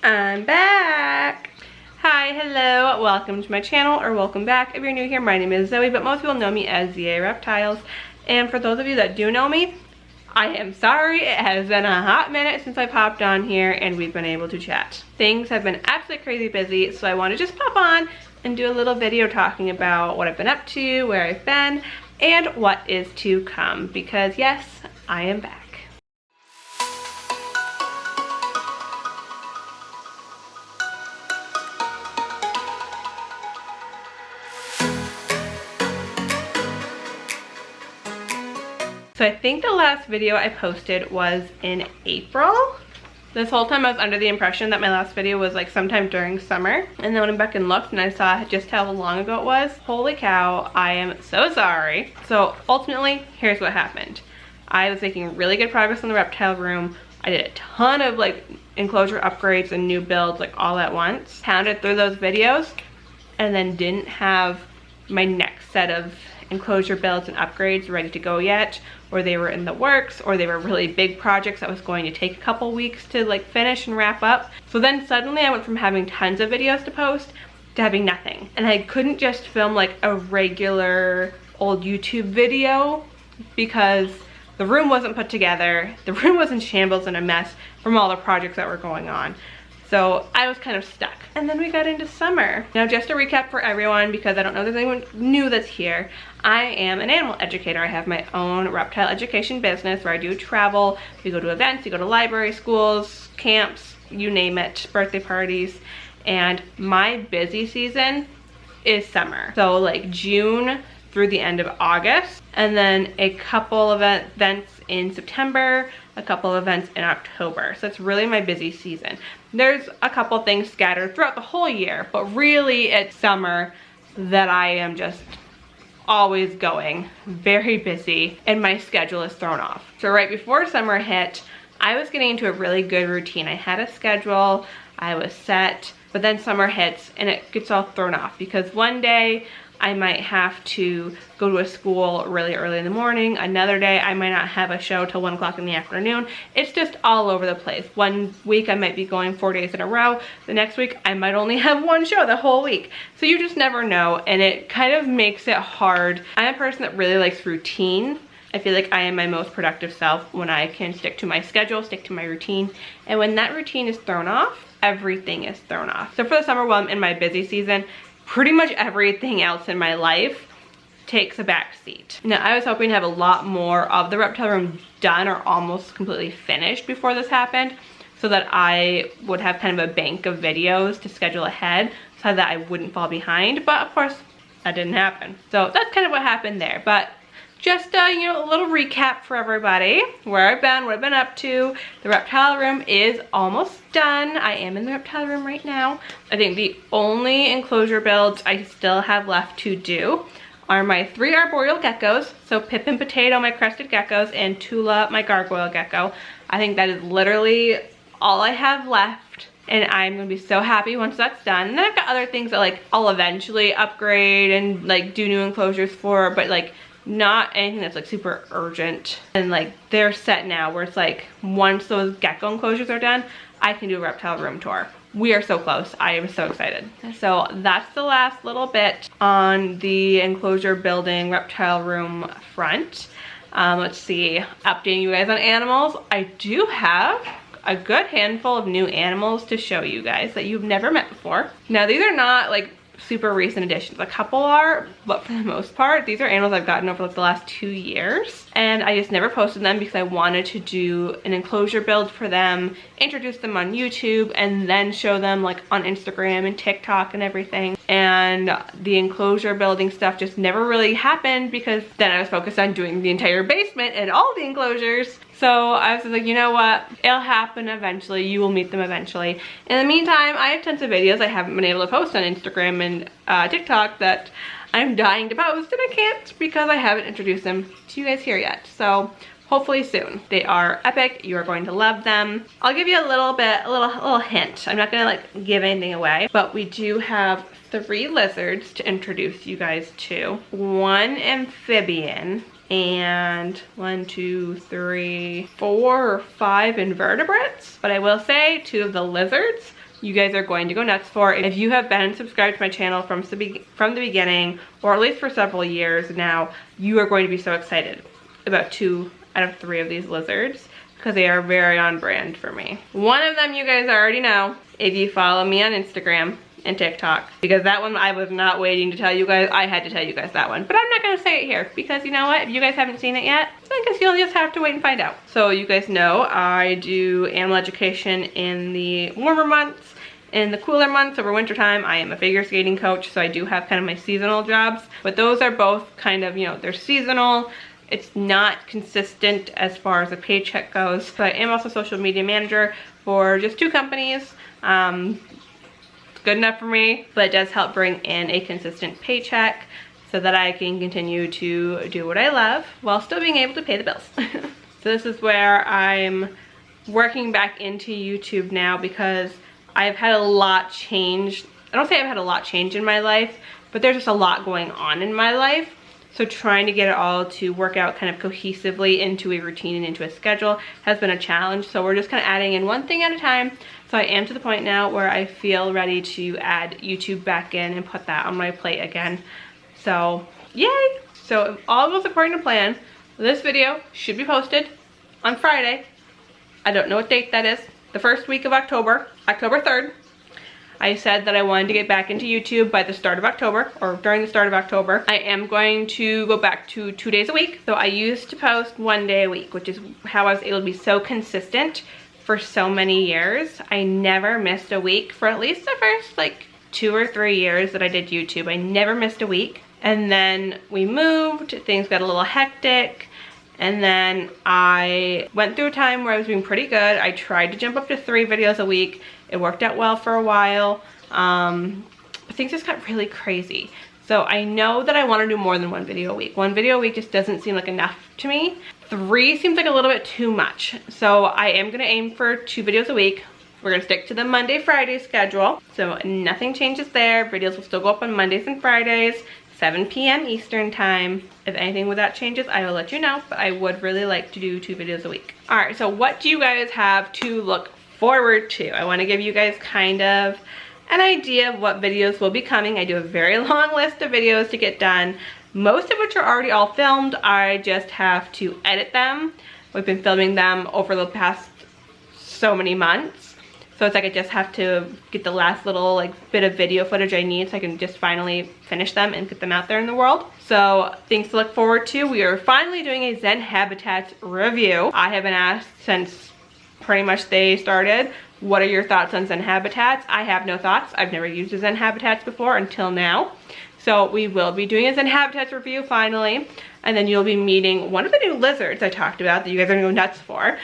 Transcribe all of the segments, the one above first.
I'm back. Hi, hello, welcome to my channel, or welcome back if you're new here. My name is Zoe, but most people know me as ZA Reptiles. And for those of you that do know me, I am sorry, it has been a hot minute since I've hopped on here and we've been able to chat. Things have been absolutely crazy busy, so I want to just pop on and do a little video talking about what I've been up to, where I've been, and what is to come, because yes, I am back. So I think the last video I posted was in April. This whole time I was under the impression that my last video was like sometime during summer. And then when I went back and looked and I saw just how long ago it was, holy cow, I am so sorry. So ultimately, here's what happened. I was making really good progress in the reptile room. I did a ton of like enclosure upgrades and new builds like all at once. Pounded through those videos and then didn't have my next set of enclosure builds and upgrades ready to go yet, or they were in the works, or they were really big projects that was going to take a couple weeks to like finish and wrap up. So then suddenly I went from having tons of videos to post to having nothing, and I couldn't just film like a regular old YouTube video because the room wasn't put together. The room was in shambles and a mess from all the projects that were going on. So I was kind of stuck. And then we got into summer. Now just a recap for everyone, because I don't know if there's anyone new that's here. I am an animal educator. I have my own reptile education business where I do travel. We go to events, we go to libraries, schools, camps, you name it, birthday parties. And my busy season is summer. So like June through the end of August. And then a couple of events in September, a couple of events in October. So it's really my busy season. There's a couple things scattered throughout the whole year, but really it's summer that I am just always going, very busy, and my schedule is thrown off. So right before summer hit, I was getting into a really good routine. I had a schedule, I was set, but then summer hits and it gets all thrown off because one day I might have to go to a school really early in the morning. Another day I might not have a show till 1 o'clock in the afternoon. It's just all over the place. One week I might be going 4 days in a row. The next week I might only have one show the whole week. So you just never know, and it kind of makes it hard. I'm a person that really likes routine. I feel like I am my most productive self when I can stick to my schedule, stick to my routine. And when that routine is thrown off, everything is thrown off. So for the summer, while I'm in my busy season, pretty much everything else in my life takes a back seat. Now, I was hoping to have a lot more of the reptile room done or almost completely finished before this happened, so that I would have kind of a bank of videos to schedule ahead so that I wouldn't fall behind. But of course, that didn't happen. So that's kind of what happened there. But just you know, a little recap for everybody, where I've been, what I've been up to. The reptile room is almost done. I am in the reptile room right now. I think the only enclosure builds I still have left to do are my 3 arboreal geckos. So Pip and Potato, my crested geckos, and Tula, my gargoyle gecko. I think that is literally all I have left, and I'm gonna be so happy once that's done. And then I've got other things that like I'll eventually upgrade and like do new enclosures for, but like not anything that's like super urgent. And like they're set now where it's like once those gecko enclosures are done, I can do a reptile room tour. We are so close. I am so excited. So that's the last little bit on the enclosure building reptile room front. Let's see, updating you guys on animals. I do have a good handful of new animals to show you guys that you've never met before. Now these are not like super recent additions. A couple are, but for the most part, these are animals I've gotten over like the last 2 years. And I just never posted them because I wanted to do an enclosure build for them, introduce them on YouTube, and then show them like on Instagram and TikTok and everything. And the enclosure building stuff just never really happened because then I was focused on doing the entire basement and all the enclosures. So I was just like, you know what? It'll happen eventually. You will meet them eventually. In the meantime, I have tons of videos I haven't been able to post on Instagram and TikTok that I'm dying to post, and I can't because I haven't introduced them to you guys here yet. So hopefully soon. They are epic. You are going to love them. I'll give you a little hint. I'm not gonna like give anything away, but we do have 3 lizards to introduce you guys to. 1 amphibian, and 1, 2, 3, 4 or 5 invertebrates. But I will say 2 of the lizards you guys are going to go nuts for. If you have been subscribed to my channel from the beginning, or at least for several years now, you are going to be so excited about 2 out of 3 of these lizards because they are very on brand for me. One of them you guys already know if you follow me on Instagram and TikTok, because that one I was not waiting to tell you guys. I had to tell you guys that one, but I'm not gonna say it here because you know what, if you guys haven't seen it yet, I guess you'll just have to wait and find out. So you guys know I do animal education in the warmer months. In the cooler months over winter time, I am a figure skating coach, so I do have kind of my seasonal jobs, but those are both kind of, you know, they're seasonal. It's not consistent as far as the paycheck goes. So I am also social media manager for just 2 companies. It's good enough for me, but it does help bring in a consistent paycheck so that I can continue to do what I love while still being able to pay the bills. So this is where I'm working back into YouTube now because I've had a lot change. I don't say I've had a lot change in my life, but there's just a lot going on in my life. So trying to get it all to work out kind of cohesively into a routine and into a schedule has been a challenge. So we're just kind of adding in one thing at a time. So I am to the point now where I feel ready to add YouTube back in and put that on my plate again. So yay! So if all goes according to plan, this video should be posted on Friday. I don't know what date that is. The first week of October, October 3rd. I said that I wanted to get back into YouTube by the start of October, or during the start of October. I am going to go back to 2 days a week. So I used to post 1 day a week, which is how I was able to be so consistent for so many years. I never missed a week for at least the first like 2 or 3 years that I did YouTube. I never missed a week. And then we moved, things got a little hectic. And then I went through a time where I was doing pretty good. I tried to jump up to 3 videos a week. It worked out well for a while, but things just got really crazy. So I know that I want to do more than 1 video a week. 1 video a week just doesn't seem like enough to me. 3 seems like a little bit too much. So I am gonna aim for 2 videos a week. We're gonna stick to the Monday, Friday schedule. So nothing changes there. Videos will still go up on Mondays and Fridays, 7 p.m. Eastern time. If anything with that changes, I will let you know, but I would really like to do 2 videos a week. All right, so what do you guys have to look forward to? I want to give you guys kind of an idea of what videos will be coming. I do a very long list of videos to get done, most of which are already all filmed. I just have to edit them. We've been filming them over the past so many months. So it's like I just have to get the last little like bit of video footage I need so I can just finally finish them and get them out there in the world. So things to look forward to. We are finally doing a Zen habitats review. I have been asked since pretty much they started, what are your thoughts on Zen habitats? I have no thoughts. I've never used a Zen habitats before until now. So we will be doing a Zen habitats review finally. And then you'll be meeting one of the new lizards I talked about that you guys are gonna go nuts for.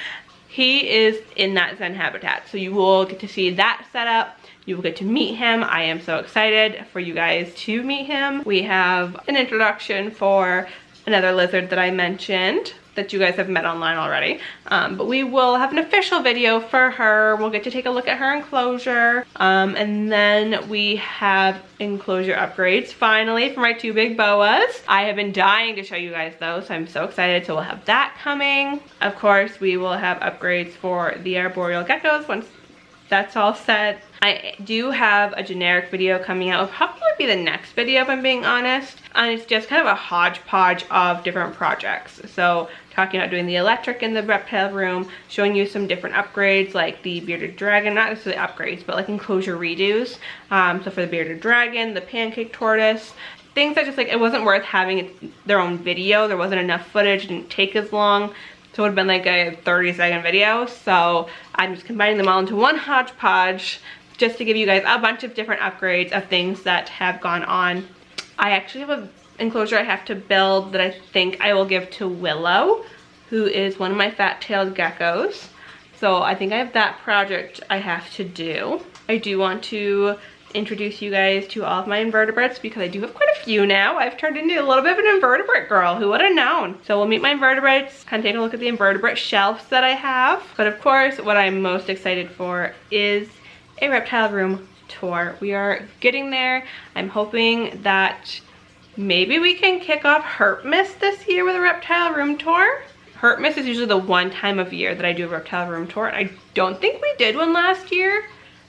He is in that Zen habitat. So you will get to see that setup. You will get to meet him. I am so excited for you guys to meet him. We have an introduction for another lizard that I mentioned that you guys have met online already. But we will have an official video for her. We'll get to take a look at her enclosure. And then we have enclosure upgrades finally for my 2 big boas. I have been dying to show you guys those, so I'm so excited. So we'll have that coming. Of course, we will have upgrades for the arboreal geckos once that's all set. I do have a generic video coming out. It'll probably be the next video if I'm being honest. And it's just kind of a hodgepodge of different projects. So talking about doing the electric in the reptile room, showing you some different upgrades like the bearded dragon, not necessarily upgrades, but like enclosure redos. So for the bearded dragon, the pancake tortoise, things that just like, it wasn't worth having their own video. There wasn't enough footage, it didn't take as long. So it would have been like a 30-second video. So I'm just combining them all into one hodgepodge just to give you guys a bunch of different upgrades of things that have gone on. I actually have an enclosure I have to build that I think I will give to Willow, who is one of my fat-tailed geckos. So I think I have that project I have to do. I do want to introduce you guys to all of my invertebrates because I do have quite a few now. I've turned into a little bit of an invertebrate girl. Who would have known? So we'll meet my invertebrates, kind of take a look at the invertebrate shelves that I have. But of course, what I'm most excited for is a reptile room tour. We are getting there. I'm hoping that maybe we can kick off Herpmas this year with a reptile room tour. Herpmas is usually the one time of year that I do a reptile room tour. I don't think we did one last year.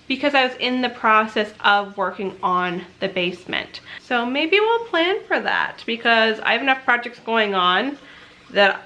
because I was in the process of working on the basement. So maybe we'll plan for that because I have enough projects going on that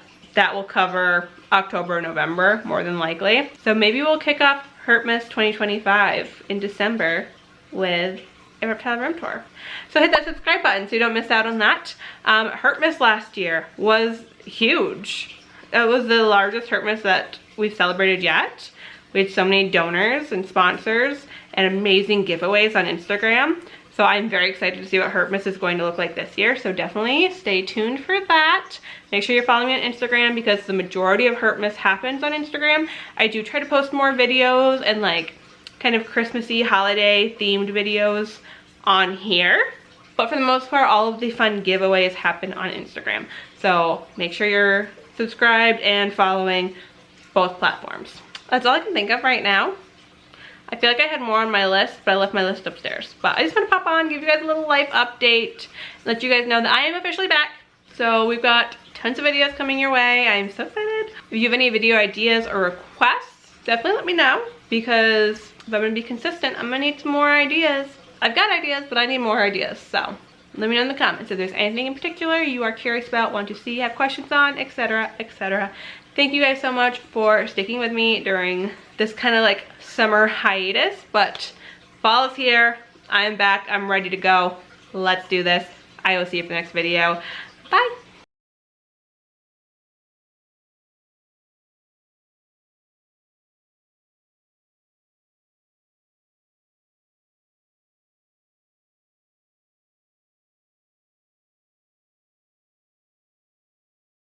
will cover October, November, more than likely. So maybe we'll kick off 𝘼𝙪𝙨 2025 in December with a reptile room tour. So hit that subscribe button so you don't miss out on that. 𝘼𝙪𝙨 last year was huge. It was the largest 𝘼𝙪𝙨 that we've celebrated yet. We had so many donors and sponsors and amazing giveaways on Instagram. So I'm very excited to see what 𝘼𝙪𝙨 is going to look like this year. So definitely stay tuned for that. Make sure you're following me on Instagram because the majority of 𝘼𝙪𝙨 happens on Instagram. I do try to post more videos and like kind of Christmassy holiday themed videos on here. But for the most part, all of the fun giveaways happen on Instagram. So make sure you're subscribed and following both platforms. That's all I can think of right now. I feel like I had more on my list, but I left my list upstairs. But I just want to pop on, give you guys a little life update, let you guys know that I am officially back. So we've got tons of videos coming your way. I am so excited. If you have any video ideas or requests, definitely let me know because if I'm gonna be consistent, I'm gonna need some more ideas. I've got ideas, but I need more ideas. So let me know in the comments if there's anything in particular you are curious about, want to see, have questions on, etc., etc. Thank you guys so much for sticking with me during this kind of like summer hiatus, but fall is here. I am back. I'm ready to go. Let's do this. I will see you for the next video. Bye.